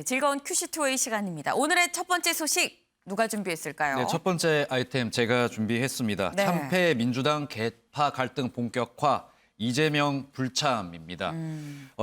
즐거운 큐시트웨이 시간입니다. 오늘의 첫 번째 소식 누가 준비했을까요? 네, 첫 번째 아이템 제가 준비했습니다. 네. 참패 민주당 개파 갈등 본격화, 이재명 불참입니다.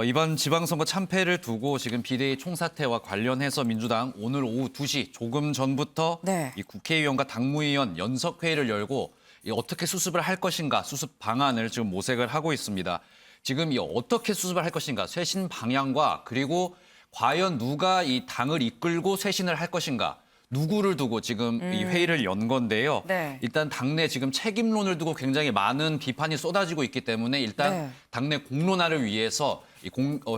이번 지방선거 참패를 두고 지금 비대위 총사퇴와 관련해서 민주당 오늘 오후 2시 조금 전부터 네. 이 국회의원과 당무위원 연석회의를 열고 어떻게 수습을 할 것인가, 수습 방안을 지금 모색을 하고 있습니다. 지금 이 어떻게 수습을 할 것인가, 쇄신 방향과 그리고 과연 누가 이 당을 이끌고 쇄신을 할 것인가, 누구를 두고 지금 이 회의를 연 건데요. 네. 일단 당내 지금 책임론을 두고 굉장히 많은 비판이 쏟아지고 있기 때문에 일단 네. 당내 공론화를 위해서 이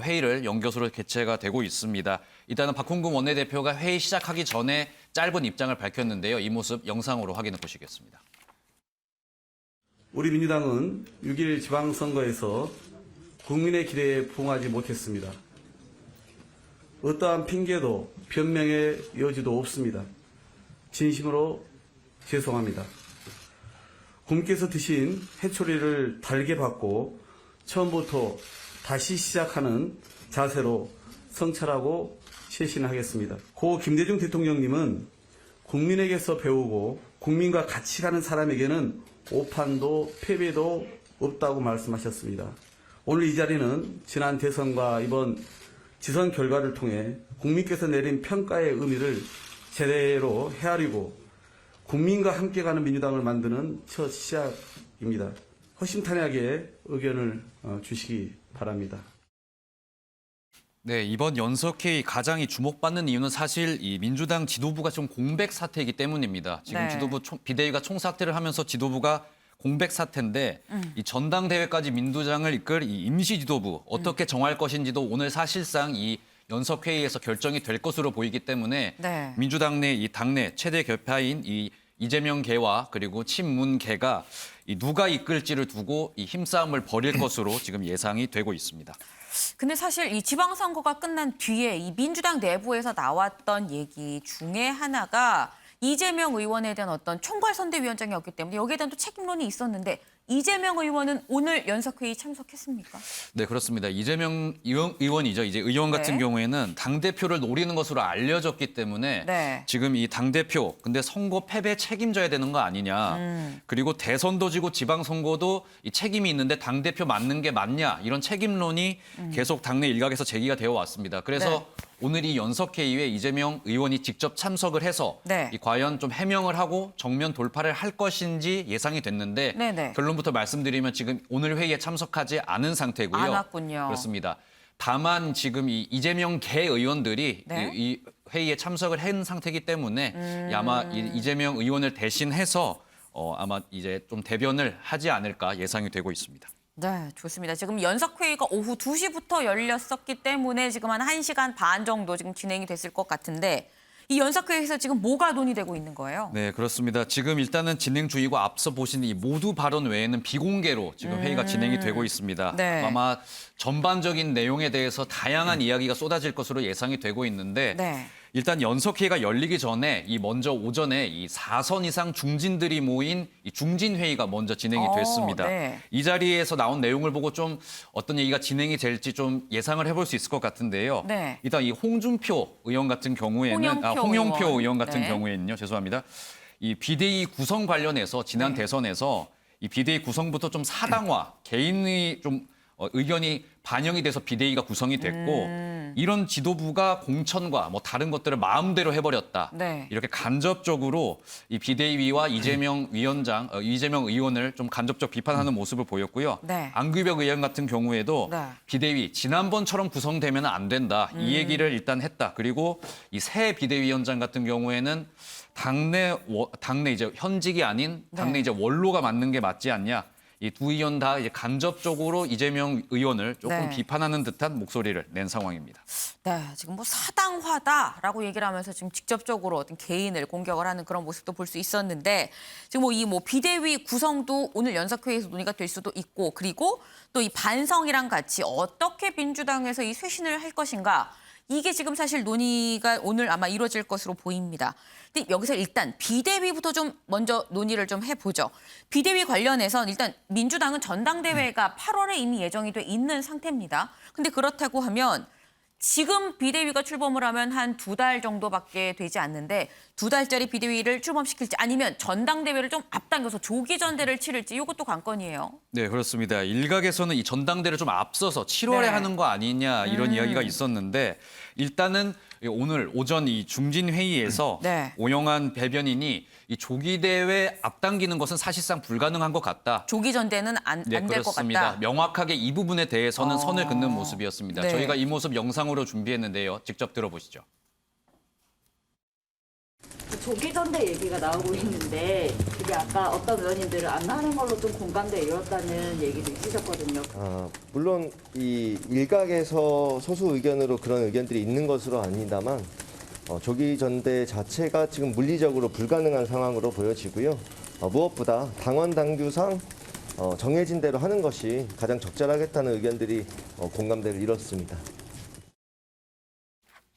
회의를 연결소로 개최가 되고 있습니다. 일단은 박홍근 원내대표가 회의 시작하기 전에 짧은 입장을 밝혔는데요. 이 모습 영상으로 확인해 보시겠습니다. 우리 민주당은 6일 지방선거에서 국민의 기대에 부응하지 못했습니다. 어떠한 핑계도 변명의 여지도 없습니다. 진심으로 죄송합니다. 국민께서 드신 회초리를 달게 받고 처음부터 다시 시작하는 자세로 성찰하고 쇄신하겠습니다. 고 김대중 대통령님은 국민에게서 배우고 국민과 같이 가는 사람에게는 오판도 패배도 없다고 말씀하셨습니다. 오늘 이 자리는 지난 대선과 이번 지선 결과를 통해 국민께서 내린 평가의 의미를 제대로 헤아리고 국민과 함께 가는 민주당을 만드는 첫 시작입니다. 허심탄회하게 의견을 주시기 바랍니다. 네, 이번 연석회의 가장 주목받는 이유는 사실 이 민주당 지도부가 좀 공백 사태이기 때문입니다. 지금 네. 지도부 비대위가 총사퇴를 하면서 지도부가 공백 사태인데 이 전당대회까지 민주당을 이끌 이 임시 지도부 어떻게 정할 것인지도 오늘 사실상 이 연석회의에서 결정이 될 것으로 보이기 때문에 네. 민주당 내 이 당내 최대 격파인 이 이재명 계와 그리고 친문 계가 이 누가 이끌지를 두고 이 힘싸움을 벌일 것으로 지금 예상이 되고 있습니다. 근데 사실 이 지방선거가 끝난 뒤에 이 민주당 내부에서 나왔던 얘기 중에 하나가 이재명 의원에 대한 어떤 총괄선대위원장이었기 때문에 여기에 대한 또 책임론이 있었는데 이재명 의원은 오늘 연석회의 참석했습니까? 네, 그렇습니다. 이재명 의원이죠. 이제 의원 같은 네. 경우에는 당대표를 노리는 것으로 알려졌기 때문에 네. 지금 이 당대표, 근데 선거 패배 책임져야 되는 거 아니냐. 그리고 대선도 지고 지방선거도 이 책임이 있는데 당대표 맞는 게 맞냐. 이런 책임론이 계속 당내 일각에서 제기가 되어 왔습니다. 그래서 네. 오늘 이 연석회의에 이재명 의원이 직접 참석을 해서 네. 이 과연 좀 해명을 하고 정면 돌파를 할 것인지 예상이 됐는데 네네. 결론부터 말씀드리면 지금 오늘 회의에 참석하지 않은 상태고요. 안 왔군요. 그렇습니다. 다만 지금 이 이재명 개 의원들이 네. 이 회의에 참석을 한 상태이기 때문에 아마 이재명 의원을 대신해서 아마 이제 좀 대변을 하지 않을까 예상이 되고 있습니다. 네, 좋습니다. 지금 연석회의가 오후 2시부터 열렸었기 때문에 지금 한 1시간 반 정도 지금 진행이 됐을 것 같은데 이 연석회의에서 지금 뭐가 논의되고 있는 거예요? 네, 그렇습니다. 지금 일단은 진행 중이고 앞서 보신 이 모두 발언 외에는 비공개로 지금 회의가 진행이 되고 있습니다. 네. 아마 전반적인 내용에 대해서 다양한 이야기가 쏟아질 것으로 예상이 되고 있는데 네. 일단 연석회의가 열리기 전에 이 먼저 오전에 이 4선 이상 중진들이 모인 이 중진회의가 먼저 진행이 됐습니다. 네. 이 자리에서 나온 내용을 보고 좀 어떤 얘기가 진행이 될지 좀 예상을 해볼 수 있을 것 같은데요. 네. 일단 이 홍준표 의원 같은 경우에는 홍영표 의원 같은 네. 경우에는요. 죄송합니다. 이 비대위 구성 관련해서 지난 대선에서 이 비대위 구성부터 좀 사당화, 개인의 좀 의견이 반영이 돼서 비대위가 구성이 됐고 이런 지도부가 공천과 뭐 다른 것들을 마음대로 해버렸다. 네. 이렇게 간접적으로 이 비대위와 이재명 위원장, 이재명 의원을 좀 간접적 비판하는 모습을 보였고요. 네. 안규벽 의원 같은 경우에도 네. 비대위 지난번처럼 구성되면 안 된다. 이 얘기를 일단 했다. 그리고 이 새 비대위원장 같은 경우에는 당내 이제 현직이 아닌 당내 네. 이제 원로가 맞는 게 맞지 않냐. 이 두 의원 다 이제 간접적으로 이재명 의원을 조금 네. 비판하는 듯한 목소리를 낸 상황입니다. 네, 지금 뭐 사당화다라고 얘기를 하면서 지금 직접적으로 어떤 개인을 공격을 하는 그런 모습도 볼 수 있었는데 지금 뭐 이 비대위 구성도 오늘 연석회의에서 논의가 될 수도 있고 그리고 또 이 반성이랑 같이 어떻게 민주당에서 이 쇄신을 할 것인가 이게 지금 사실 논의가 오늘 아마 이루어질 것으로 보입니다. 근데 여기서 일단 비대위부터 좀 먼저 논의를 좀 해보죠. 비대위 관련해서는 일단 민주당은 전당대회가 8월에 이미 예정이 돼 있는 상태입니다. 근데 그렇다고 하면 지금 비대위가 출범을 하면 한 2달 정도밖에 되지 않는데 2달짜리 비대위를 출범시킬지 아니면 전당대회를 좀 앞당겨서 조기 전대를 치를지 이것도 관건이에요. 네, 그렇습니다. 일각에서는 이 전당대를 좀 앞서서 7월에 네. 하는 거 아니냐 이런 이야기가 있었는데 일단은 오늘 오전 이 중진 회의에서 네. 오영환 대변인이 이 조기 대회 앞당기는 것은 사실상 불가능한 것 같다. 조기 전대는 안 네, 될 것 그렇습니다. 같다. 명확하게 이 부분에 대해서는 선을 긋는 모습이었습니다. 네. 저희가 이 모습 영상으로 준비했는데요. 직접 들어보시죠. 조기 전대 얘기가 나오고 있는데 그게 아까 어떤 의원님들은 안 나는 걸로 좀 공감대 이뤘다는 얘기도 있으셨거든요. 물론 이 일각에서 소수 의견으로 그런 의견들이 있는 것으로 아닙니다만 조기 전대 자체가 지금 물리적으로 불가능한 상황으로 보여지고요. 무엇보다 당원 당규상 정해진 대로 하는 것이 가장 적절하겠다는 의견들이 공감대를 이뤘습니다.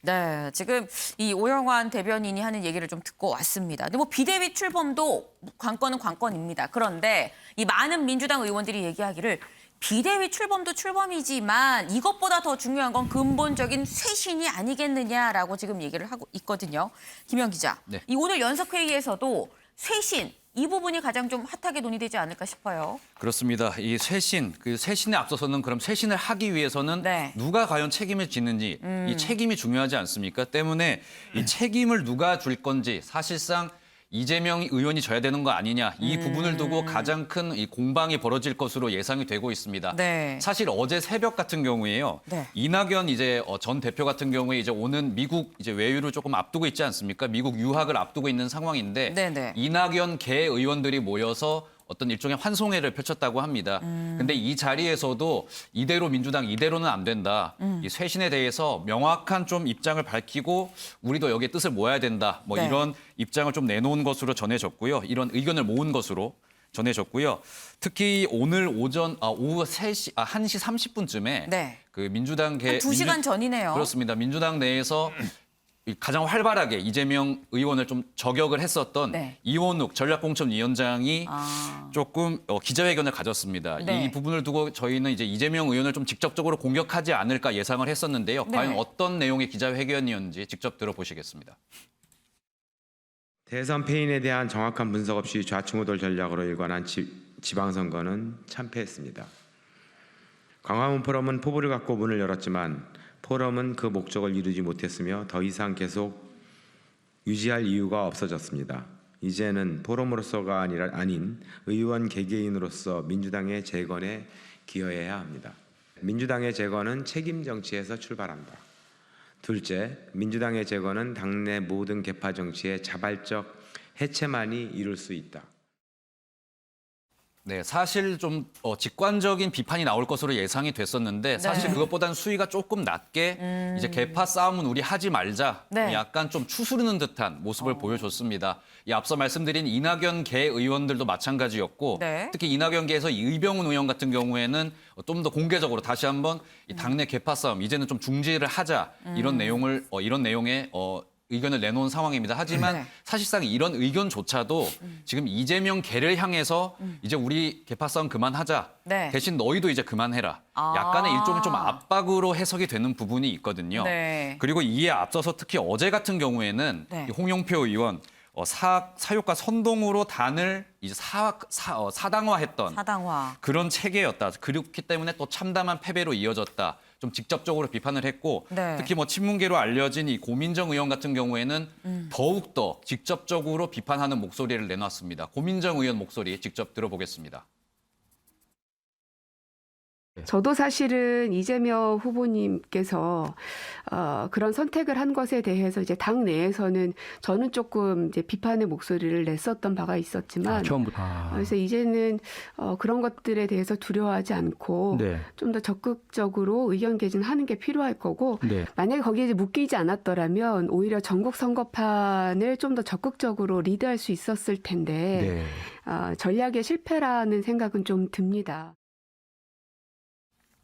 네, 지금 이 오영환 대변인이 하는 얘기를 좀 듣고 왔습니다. 근데 뭐 비대위 출범도 관건은 관건입니다. 그런데 이 많은 민주당 의원들이 얘기하기를 비대위 출범도 출범이지만 이것보다 더 중요한 건 근본적인 쇄신이 아니겠느냐라고 지금 얘기를 하고 있거든요. 김영 기자, 네. 이 오늘 연석회의에서도 쇄신, 이 부분이 가장 좀 핫하게 논의되지 않을까 싶어요. 그렇습니다. 이 쇄신, 그 쇄신에 앞서서는 그럼 쇄신을 하기 위해서는 네. 누가 과연 책임을 지는지 이 책임이 중요하지 않습니까? 때문에 이 책임을 누가 줄 건지 사실상 이재명 의원이 져야 되는 거 아니냐 이 부분을 두고 가장 큰 이 공방이 벌어질 것으로 예상이 되고 있습니다. 네. 사실 어제 새벽 같은 경우에요. 네. 이낙연 이제 전 대표 같은 경우에 이제 오는 미국 이제 외유를 조금 앞두고 있지 않습니까? 미국 유학을 앞두고 있는 상황인데 네네. 이낙연 계 의원들이 모여서 어떤 일종의 환송회를 펼쳤다고 합니다. 근데 이 자리에서도 이대로 민주당 이대로는 안 된다. 이 쇄신에 대해서 명확한 좀 입장을 밝히고 우리도 여기에 뜻을 모아야 된다. 뭐 네. 이런 입장을 좀 내놓은 것으로 전해졌고요. 이런 의견을 모은 것으로 전해졌고요. 특히 오늘 오후 1시 30분쯤에 네. 그 민주당 한 2시간 전이네요. 그렇습니다. 민주당 내에서 가장 활발하게 이재명 의원을 좀 저격을 했었던 네. 이원욱 전략공천위원장이 조금 기자회견을 가졌습니다. 네. 이 부분을 두고 저희는 이제 이재명 의원을 좀 직접적으로 공격하지 않을까 예상을 했었는데요. 네. 과연 어떤 내용의 기자회견이었는지 직접 들어보시겠습니다. 대선 패인에 대한 정확한 분석 없이 좌충우돌 전략으로 일관한 지방선거는 참패했습니다. 광화문 포럼은 포부를 갖고 문을 열었지만 포럼은 그 목적을 이루지 못했으며 더 이상 계속 유지할 이유가 없어졌습니다. 이제는 포럼으로서가 아닌 의원 개개인으로서 민주당의 재건에 기여해야 합니다. 민주당의 재건은 책임 정치에서 출발한다. 둘째, 민주당의 재건은 당내 모든 계파 정치의 자발적 해체만이 이룰 수 있다. 네, 사실 좀 직관적인 비판이 나올 것으로 예상이 됐었는데 사실 네. 그것보다는 수위가 조금 낮게 이제 개파 싸움은 우리 하지 말자. 네. 약간 좀 추스르는 듯한 모습을 보여줬습니다. 이 앞서 말씀드린 이낙연 계 의원들도 마찬가지였고 네. 특히 이낙연 계에서 이병훈 의원 같은 경우에는 좀 더 공개적으로 다시 한번 이 당내 개파 싸움 이제는 좀 중지를 하자 이런 내용을 이런 내용의 의견을 내놓은 상황입니다. 하지만 네. 사실상 이런 의견조차도 지금 이재명 계를 향해서 이제 우리 개파 싸움 그만하자. 네. 대신 너희도 이제 그만해라. 약간의 일종의 좀 압박으로 해석이 되는 부분이 있거든요. 네. 그리고 이에 앞서서 특히 어제 같은 경우에는 네. 이 홍영표 의원 사욕과 선동으로 단을 이제 사당화했던 사당화. 그런 체계였다. 그렇기 때문에 또 참담한 패배로 이어졌다. 좀 직접적으로 비판을 했고 네. 특히 뭐 친문계로 알려진 이 고민정 의원 같은 경우에는 더욱더 직접적으로 비판하는 목소리를 내놨습니다. 고민정 의원 목소리 직접 들어보겠습니다. 저도 사실은 이재명 후보님께서 그런 선택을 한 것에 대해서 이제 당 내에서는 저는 조금 이제 비판의 목소리를 냈었던 바가 있었지만 처음부터. 그래서 이제는 그런 것들에 대해서 두려워하지 않고 네. 좀 더 적극적으로 의견 개진하는 게 필요할 거고 네. 만약에 거기에 이제 묶이지 않았더라면 오히려 전국 선거판을 좀 더 적극적으로 리드할 수 있었을 텐데 네. 전략의 실패라는 생각은 좀 듭니다.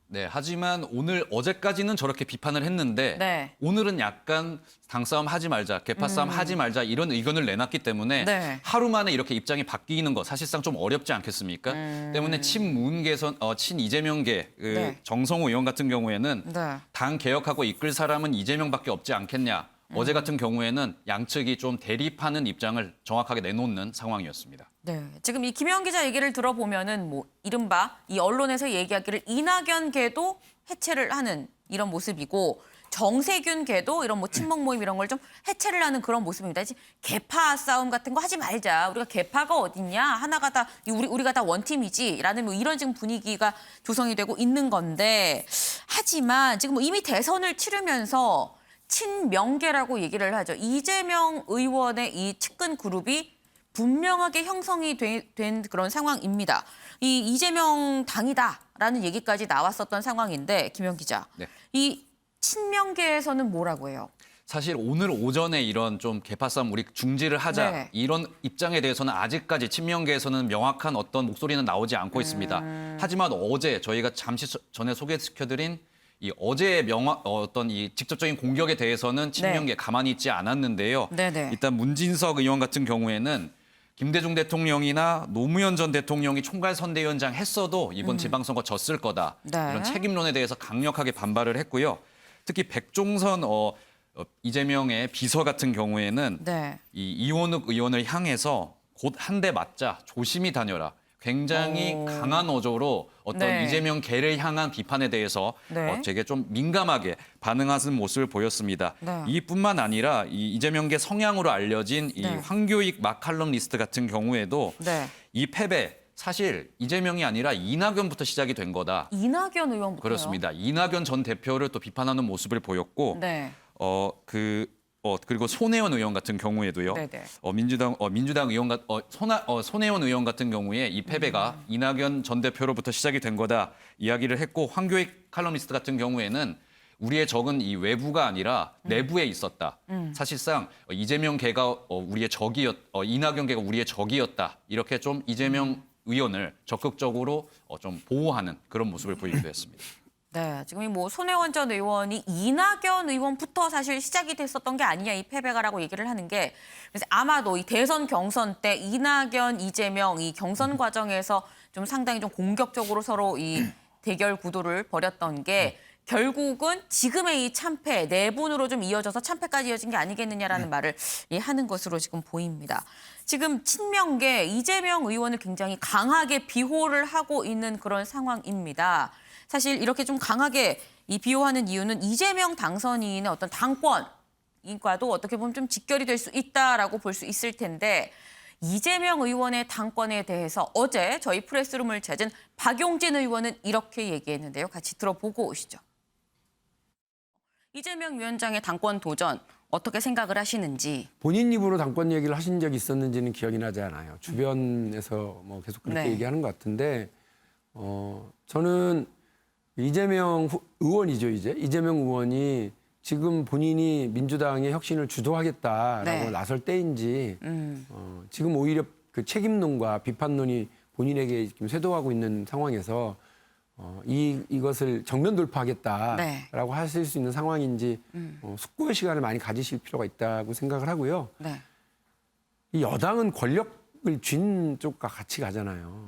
네, 하지만 어제까지는 저렇게 비판을 했는데 네. 오늘은 약간 당싸움 하지 말자, 개파싸움 하지 말자 이런 의견을 내놨기 때문에 네. 하루 만에 이렇게 입장이 바뀌는 거 사실상 좀 어렵지 않겠습니까? 때문에 친문 개선, 친 이재명계 네. 정성호 의원 같은 경우에는 네. 당 개혁하고 이끌 사람은 이재명밖에 없지 않겠냐. 어제 같은 경우에는 양측이 좀 대립하는 입장을 정확하게 내놓는 상황이었습니다. 네, 지금 이 김혜원 기자 얘기를 들어보면은 뭐 이른바 이 언론에서 얘기하기를 이낙연계도 해체를 하는 이런 모습이고 정세균계도 이런 뭐 친목 모임 이런 걸 좀 해체를 하는 그런 모습입니다. 이제 개파 싸움 같은 거 하지 말자. 우리가 개파가 어딨냐? 하나가 다 우리가 다 원팀이지라는 뭐 이런 지금 분위기가 조성이 되고 있는 건데 하지만 지금 뭐 이미 대선을 치르면서 친명계라고 얘기를 하죠. 이재명 의원의 이 측근 그룹이 분명하게 형성이 된 그런 상황입니다. 이 이재명 당이다라는 얘기까지 나왔었던 상황인데 김현 기자, 네. 이 친명계에서는 뭐라고 해요? 사실 오늘 오전에 이런 좀 개파싸움 우리 중지를 하자 네. 이런 입장에 대해서는 아직까지 친명계에서는 명확한 어떤 목소리는 나오지 않고 있습니다. 하지만 어제 저희가 잠시 전에 소개시켜드린 이 어제의 어떤 이 직접적인 공격에 대해서는 친명계 가만히 있지 않았는데요. 네네. 일단 문진석 의원 같은 경우에는 김대중 대통령이나 노무현 전 대통령이 총괄선대위원장 했어도 이번 지방선거 졌을 거다. 네. 이런 책임론에 대해서 강력하게 반발을 했고요. 특히 백종선 이재명의 비서 같은 경우에는 네. 이 이원욱 의원을 향해서 곧 한 대 맞자 조심히 다녀라. 굉장히 강한 어조로 어떤 네. 이재명 계를 향한 비판에 대해서 네. 되게 좀 민감하게 반응하는 모습을 보였습니다. 네. 이뿐만 아니라 이 이재명계 성향으로 알려진 이 네. 황교익 막칼럼니스트 같은 경우에도 네. 이 패배 사실 이재명이 아니라 이낙연부터 시작이 된 거다. 이낙연 의원부터요? 그렇습니다. 이낙연 전 대표를 또 비판하는 모습을 보였고 네. 그리고 손혜원 의원 같은 경우에도 네네. 민주당 의원 손혜원 의원 같은 경우에 이 패배가 이낙연 전 대표로부터 시작이 된 거다 이야기를 했고 황교익 칼럼니스트 같은 경우에는 우리의 적은 이 외부가 아니라 내부에 있었다. 사실상 이재명 계가 우리의 이낙연 계가 우리의 적이었다. 이렇게 좀 이재명 의원을 적극적으로 좀 보호하는 그런 모습을 보이기도 했습니다. 네, 지금 이 뭐 손혜원 전 의원이 이낙연 의원부터 사실 시작이 됐었던 게 아니냐 이 패배가라고 얘기를 하는 게 그래서 아마도 이 대선 경선 때 이낙연, 이재명 이 경선 과정에서 좀 상당히 좀 공격적으로 서로 이 대결 구도를 벌였던 게 결국은 지금의 이 참패 내분으로 좀 이어져서 참패까지 이어진 게 아니겠느냐라는 말을 하는 것으로 지금 보입니다. 지금 친명계 이재명 의원을 굉장히 강하게 비호를 하고 있는 그런 상황입니다. 사실 이렇게 좀 강하게 이 비호하는 이유는 이재명 당선인의 어떤 당권과도 어떻게 보면 좀 직결이 될 수 있다라고 볼 수 있을 텐데 이재명 의원의 당권에 대해서 어제 저희 프레스룸을 찾은 박용진 의원은 이렇게 얘기했는데요. 같이 들어보고 오시죠. 이재명 위원장의 당권 도전 어떻게 생각을 하시는지. 본인 입으로 당권 얘기를 하신 적이 있었는지는 기억이 나지 않아요. 주변에서 뭐 계속 그렇게 네. 얘기하는 것 같은데 저는 이재명 의원이죠, 이제. 이재명 의원이 지금 본인이 민주당의 혁신을 주도하겠다라고 네. 나설 때인지 지금 오히려 그 책임론과 비판론이 본인에게 지금 쇄도하고 있는 상황에서 이것을 정면 돌파하겠다라고 네. 하실 수 있는 상황인지 숙고의 시간을 많이 가지실 필요가 있다고 생각을 하고요. 네. 이 여당은 권력을 쥔 쪽과 같이 가잖아요.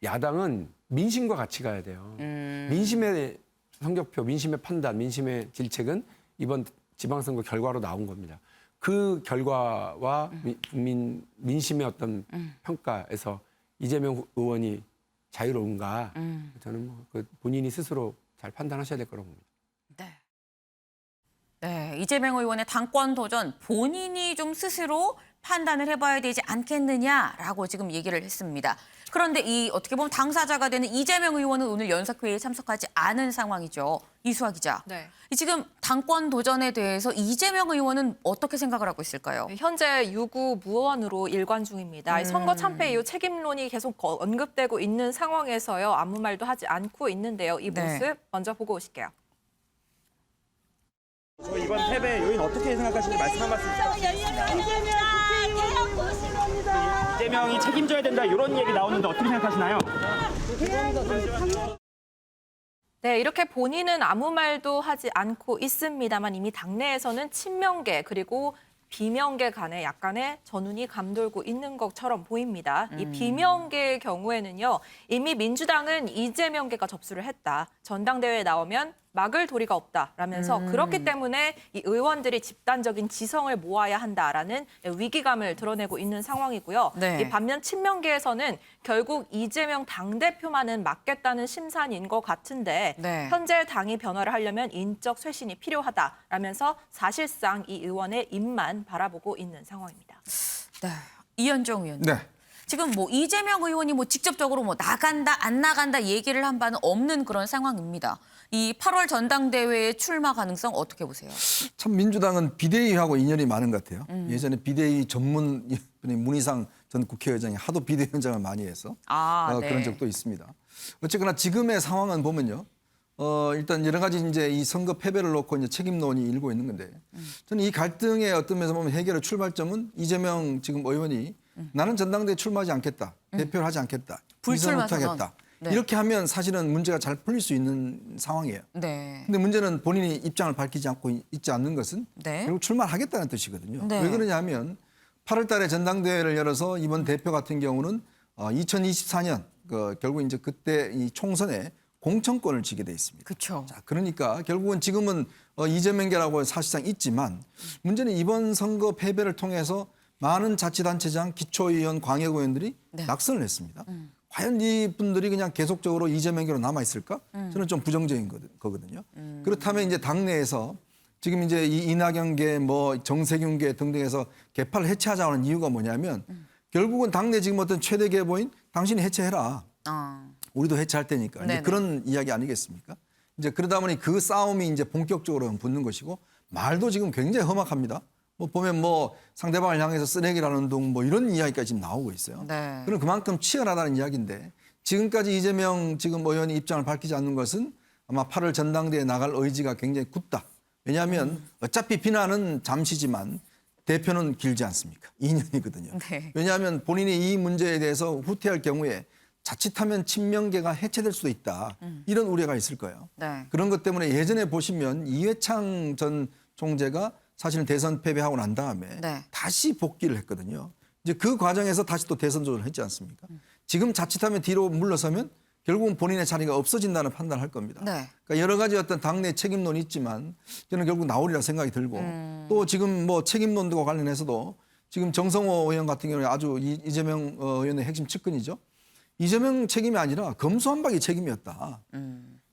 야당은 민심과 같이 가야 돼요. 민심의 성적표, 민심의 판단, 민심의 질책은 이번 지방선거 결과로 나온 겁니다. 그 결과와 민심의 어떤 평가에서 이재명 의원이 자유로운가 저는 그 본인이 스스로 잘 판단하셔야 될 거라고 봅니다. 네. 네, 이재명 의원의 당권 도전 본인이 좀 스스로 판단을 해봐야 되지 않겠느냐라고 지금 얘기를 했습니다. 그런데 이 어떻게 보면 당사자가 되는 이재명 의원은 오늘 연석회의에 참석하지 않은 상황이죠. 이수아 기자. 네. 이 지금 당권 도전에 대해서 이재명 의원은 어떻게 생각을 하고 있을까요? 현재 유구무원으로 일관 중입니다. 선거 참패 이후 책임론이 계속 언급되고 있는 상황에서요. 아무 말도 하지 않고 있는데요. 이 모습 네. 먼저 보고 오실게요. 이번 패배 요인 어떻게 생각하시는지 말씀 한 말씀 부탁드립니다. 이재명이 책임져야 된다 이런 얘기 나오는데 어떻게 생각하시나요? 네, 이렇게 본인은 아무 말도 하지 않고 있습니다만 이미 당내에서는 친명계 그리고 비명계 간에 약간의 전운이 감돌고 있는 것처럼 보입니다. 이 비명계의 경우에는요. 이미 민주당은 이재명계가 접수를 했다. 전당대회에 나오면 막을 도리가 없다라면서 그렇기 때문에 이 의원들이 집단적인 지성을 모아야 한다라는 위기감을 드러내고 있는 상황이고요. 네. 이 반면 친명계에서는 결국 이재명 당대표만은 막겠다는 심산인 것 같은데 네. 현재 당이 변화를 하려면 인적 쇄신이 필요하다라면서 사실상 이 의원의 입만 바라보고 있는 상황입니다. 네. 이현정 의원님. 네. 지금 뭐 이재명 의원이 뭐 직접적으로 뭐 나간다 안 나간다 얘기를 한 바는 없는 그런 상황입니다. 이 8월 전당대회의 출마 가능성 어떻게 보세요? 참 민주당은 비대위하고 인연이 많은 것 같아요. 예전에 비대위 전문 문희상 전 국회의장이 하도 비대위원장을 많이 해서 네. 그런 적도 있습니다. 어쨌거나 지금의 상황은 보면요. 일단 여러 가지 이제 이 선거 패배를 놓고 이제 책임론이 일고 있는 건데 저는 이 갈등의 어떤 면에서 보면 해결의 출발점은 이재명 지금 의원이 나는 전당대회 출마하지 않겠다. 대표를 하지 않겠다. 불출마 이선 선언. 못하겠다. 네. 이렇게 하면 사실은 문제가 잘 풀릴 수 있는 상황이에요. 네. 근데 문제는 본인이 입장을 밝히지 않고 있지 않는 것은 네. 결국 출마하겠다는 뜻이거든요. 네. 왜 그러냐 하면 8월 달에 전당대회를 열어서 이번 대표 같은 경우는 2024년 결국 이제 그때 이 총선에 공천권을 지게 돼 있습니다. 그렇죠. 자, 그러니까 결국은 지금은 이재명계라고 사실상 있지만 문제는 이번 선거 패배를 통해서 많은 자치단체장, 기초의원, 광역의원들이 네. 낙선을 했습니다. 과연 이분들이 그냥 계속적으로 이재명계로 남아 있을까? 저는 좀 부정적인 거거든요. 그렇다면 이제 당내에서 지금 이제 이 이낙연계, 뭐 정세균계 등등에서 개파를 해체하자는 이유가 뭐냐면 결국은 당내 지금 어떤 최대 계보인 당신이 해체해라. 우리도 해체할 테니까. 이제 네네. 그런 이야기 아니겠습니까? 이제 그러다 보니 그 싸움이 이제 본격적으로 붙는 것이고 말도 지금 굉장히 험악합니다. 뭐 보면 뭐 상대방을 향해서 쓰레기라는 둥 뭐 이런 이야기까지 지금 나오고 있어요. 네. 그럼 그만큼 치열하다는 이야기인데 지금까지 이재명 지금 의원이 입장을 밝히지 않는 것은 아마 8월 전당대회에 나갈 의지가 굉장히 굳다. 왜냐하면 어차피 비난은 잠시지만 대표는 길지 않습니까? 2년이거든요. 네. 왜냐하면 본인이 이 문제에 대해서 후퇴할 경우에 자칫하면 친명계가 해체될 수도 있다. 이런 우려가 있을 거예요. 네. 그런 것 때문에 예전에 보시면 이회창 전 총재가 사실은 대선 패배하고 난 다음에 네. 다시 복귀를 했거든요. 이제 그 과정에서 다시 또 대선 도전을 했지 않습니까? 지금 자칫하면 뒤로 물러서면 결국은 본인의 자리가 없어진다는 판단을 할 겁니다. 네. 그러니까 여러 가지 어떤 당내 책임론이 있지만 저는 결국 나오리라 생각이 들고 또 지금 뭐 책임론과 관련해서도 지금 정성호 의원 같은 경우는 아주 이재명 의원의 핵심 측근이죠. 이재명 책임이 아니라 검수한박이 책임이었다.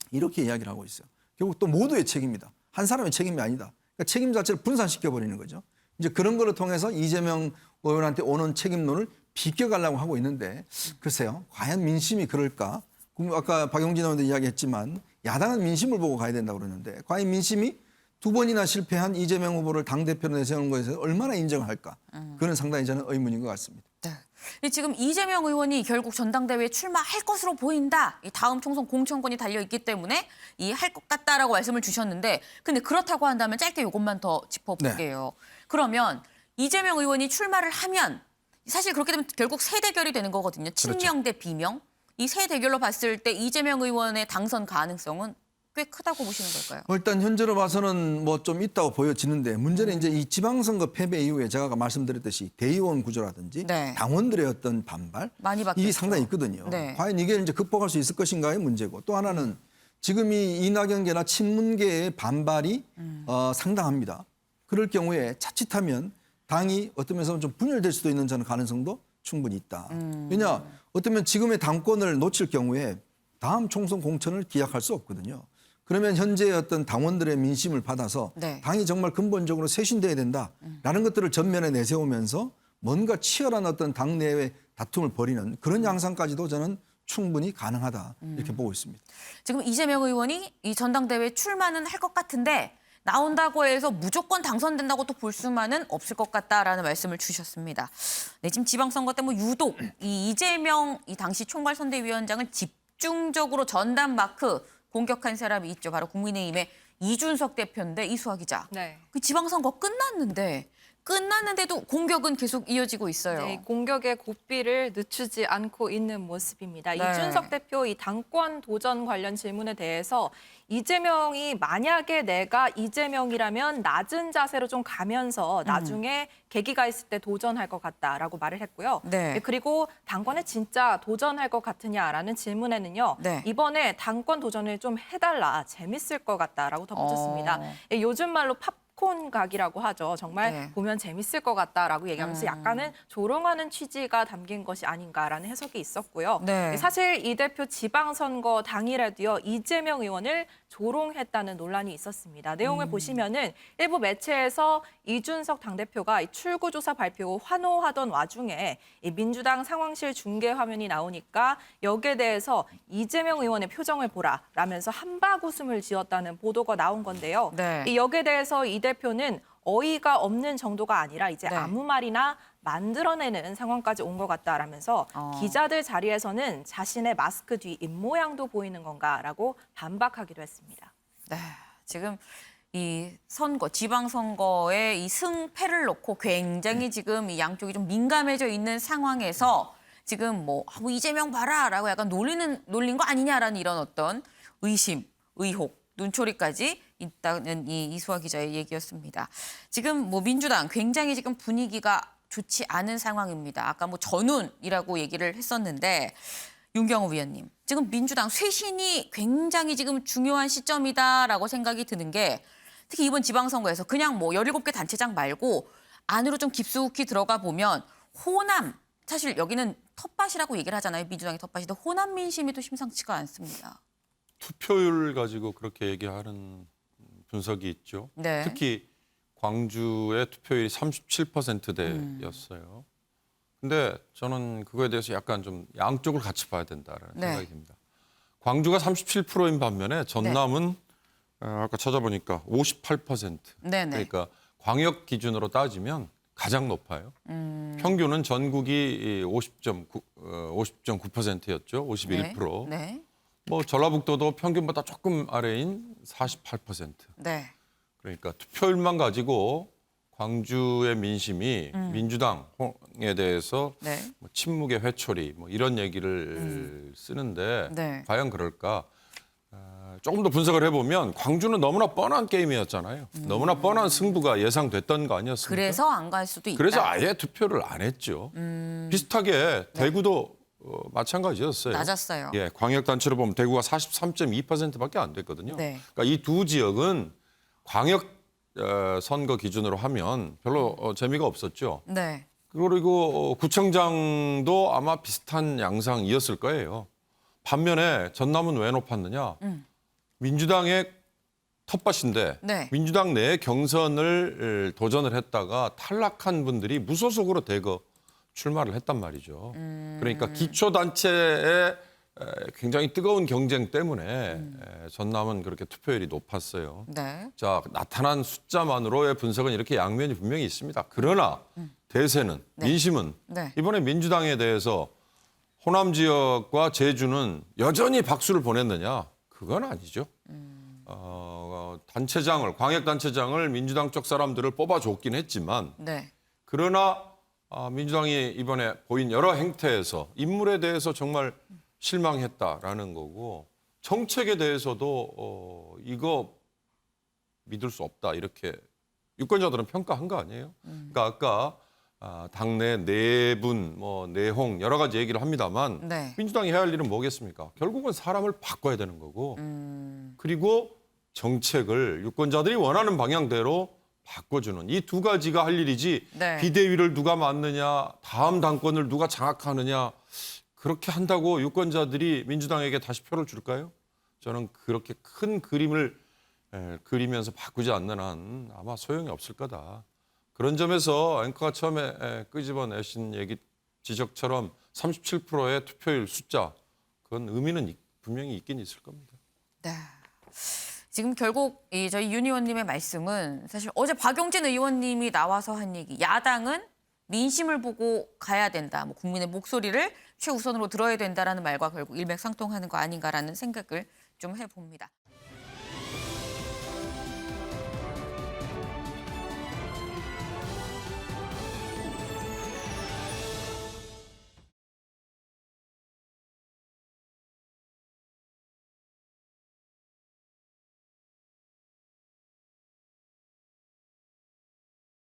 이렇게 이야기를 하고 있어요. 결국 또 모두의 책임이다. 한 사람의 책임이 아니다. 그러니까 책임 자체를 분산시켜버리는 거죠. 이제 그런 거를 통해서 이재명 의원한테 오는 책임론을 비껴가려고 하고 있는데 글쎄요. 과연 민심이 그럴까? 아까 박용진 의원도 이야기했지만 야당은 민심을 보고 가야 된다고 그러는데 과연 민심이 두 번이나 실패한 이재명 후보를 당대표로 내세우는 것에서 얼마나 인정할까? 그건 상당히 저는 의문인 것 같습니다. 네. 지금 이재명 의원이 결국 전당대회에 출마할 것으로 보인다. 이 다음 총선 공천권이 달려있기 때문에 이 할 것 같다라고 말씀을 주셨는데 근데 그렇다고 한다면 짧게 이것만 더 짚어볼게요. 그러면 이재명 의원이 출마를 하면 사실 그렇게 되면 결국 세 대결이 되는 거거든요. 친명 대 비명. 이 세 대결로 봤을 때 이재명 의원의 당선 가능성은 꽤 크다고 보시는 걸까요? 일단 현재로 봐서는 뭐 좀 있다고 보여지는데 문제는 이제 이 지방선거 패배 이후에 제가 아까 말씀드렸듯이 대의원 구조라든지 네. 당원들의 어떤 반발 많이 바뀌었죠. 이게 상당히 있거든요. 네. 과연 이게 이제 극복할 수 있을 것인가의 문제고 또 하나는 지금 이 이낙연계나 친문계의 반발이 상당합니다. 그럴 경우에 자칫하면 당이 어떤 면에서는 좀 분열될 수도 있는 저는 가능성도 충분히 있다. 왜냐 어쩌면 지금의 당권을 놓칠 경우에 다음 총선 공천을 기약할 수 없거든요. 그러면 현재 어떤 당원들의 민심을 받아서 네. 당이 정말 근본적으로 쇄신돼야 된다라는 것들을 전면에 내세우면서 뭔가 치열한 어떤 당내의 다툼을 벌이는 그런 양상까지도 저는 충분히 가능하다 이렇게 보고 있습니다. 지금 이재명 의원이 이 전당대회 출마는 할 것 같은데 나온다고 해서 무조건 당선된다고 또 볼 수만은 없을 것 같다라는 말씀을 주셨습니다. 네, 지금 지방선거 때 뭐 유독 이 이재명 이 당시 총괄선대위원장을 집중적으로 전담 마크 공격한 사람이 있죠. 바로 국민의힘의 이준석 대표인데 이수아 기자. 네. 그 지방선거 끝났는데 끝났는데도 공격은 계속 이어지고 있어요. 네, 공격의 고삐를 늦추지 않고 있는 모습입니다. 네. 이준석 대표 이 당권 도전 관련 질문에 대해서 이재명이 만약에 내가 이재명이라면 낮은 자세로 좀 가면서 나중에 계기가 있을 때 도전할 것 같다라고 말을 했고요. 네. 그리고 당권에 진짜 도전할 것 같으냐라는 질문에는요. 네. 이번에 당권 도전을 좀 해달라. 재밌을 것 같다라고 덧붙였습니다. 요즘 말로 팝콘 각이라고 하죠. 정말 네. 보면 재밌을 것 같다라고 얘기하면서 약간은 조롱하는 취지가 담긴 것이 아닌가라는 해석이 있었고요. 네. 사실 이 대표 지방선거 당일에도요. 이재명 의원을 조롱했다는 논란이 있었습니다. 내용을 보시면은 일부 매체에서 이준석 당대표가 이 출구조사 발표 후 환호하던 와중에 이 민주당 상황실 중계 화면이 나오니까 여기에 대해서 이재명 의원의 표정을 보라 라면서 한박 웃음을 지었다는 보도가 나온 건데요. 네. 이 여기에 대해서 이 대표는 어이가 없는 정도가 아니라 이제 네. 아무 말이나 만들어내는 상황까지 온 것 같다라면서 기자들 자리에서는 자신의 마스크 뒤 입모양도 보이는 건가라고 반박하기도 했습니다. 네, 지금 이 선거, 지방선거의 이 승패를 놓고 굉장히 지금 이 양쪽이 좀 민감해져 있는 상황에서 지금 뭐 이재명 봐라라고 약간 놀린 거 아니냐라는 이런 어떤 의심, 의혹, 눈초리까지 있다는 이 이수아 기자의 얘기였습니다. 지금 뭐 민주당 굉장히 지금 분위기가 좋지 않은 상황입니다. 아까 뭐 전운이라고 얘기를 했었는데 윤경호 위원님, 지금 민주당 쇄신이 굉장히 지금 중요한 시점이다라고 생각이 드는 게 특히 이번 지방선거에서 그냥 뭐 17개 단체장 말고 안으로 좀 깊숙이 들어가 보면 호남, 사실 여기는 텃밭이라고 얘기를 하잖아요. 민주당의 텃밭인데 호남 민심이 또 심상치가 않습니다. 투표율 가지고 그렇게 얘기하는 분석이 있죠. 네. 특히 광주의 투표율이 37%대였어요. 근데 저는 그거에 대해서 약간 좀 양쪽을 같이 봐야 된다라는 네. 생각이 듭니다. 광주가 37%인 반면에 전남은 아까 찾아보니까 58%. 네네. 그러니까 광역 기준으로 따지면 가장 높아요. 평균은 전국이 50.9%였죠. 51%. 네. 뭐 전라북도도 평균보다 조금 아래인 48%. 네. 그러니까 투표율만 가지고 광주의 민심이 민주당에 대해서 네. 뭐 침묵의 회초리 뭐 이런 얘기를 쓰는데 네. 과연 그럴까? 조금 더 분석을 해보면 광주는 너무나 뻔한 게임이었잖아요. 너무나 뻔한 승부가 예상됐던 거 아니었습니까? 그래서 안 갈 수도 있다. 그래서 아예 투표를 안 했죠. 비슷하게 대구도 마찬가지였어요. 낮았어요. 예, 광역단체로 보면 대구가 43.2%밖에 안 됐거든요. 네. 그러니까 이 두 지역은 광역 선거 기준으로 하면 별로 재미가 없었죠. 네. 그리고 구청장도 아마 비슷한 양상이었을 거예요. 반면에 전남은 왜 높았느냐? 민주당의 텃밭인데 네. 민주당 내 경선을 도전을 했다가 탈락한 분들이 무소속으로 대거 출마를 했단 말이죠. 그러니까 기초단체의 굉장히 뜨거운 경쟁 때문에 전남은 그렇게 투표율이 높았어요. 네. 자, 나타난 숫자만으로의 분석은 이렇게 양면이 분명히 있습니다. 그러나 대세는, 민심은 네. 이번에 민주당에 대해서 호남 지역과 제주는 여전히 박수를 보냈느냐? 그건 아니죠. 단체장을, 광역단체장을 민주당 쪽 사람들을 뽑아줬긴 했지만 네. 그러나 민주당이 이번에 보인 여러 행태에서 인물에 대해서 정말 실망했다라는 거고 정책에 대해서도 이거 믿을 수 없다 이렇게 유권자들은 평가한 거 아니에요? 그러니까 아까 당내 내분, 뭐 내홍 여러 가지 얘기를 합니다만 네. 민주당이 해야 할 일은 뭐겠습니까? 결국은 사람을 바꿔야 되는 거고 그리고 정책을 유권자들이 원하는 방향대로 바꿔주는 이 두 가지가 할 일이지 네. 비대위를 누가 맡느냐 다음 당권을 누가 장악하느냐 그렇게 한다고 유권자들이 민주당에게 다시 표를 줄까요? 저는 그렇게 큰 그림을 그리면서 바꾸지 않는 한 아마 소용이 없을 거다. 그런 점에서 앵커가 처음에 끄집어내신 얘기 지적처럼 37%의 투표율 숫자 그건 의미는 분명히 있긴 있을 겁니다. 네. 지금 결국 저희 윤 의원님의 말씀은 사실 어제 박용진 의원님이 나와서 한 얘기, 야당은 민심을 보고 가야 된다, 뭐 국민의 목소리를 최우선으로 들어야 된다라는 말과 결국 일맥상통하는 거 아닌가라는 생각을 좀 해봅니다.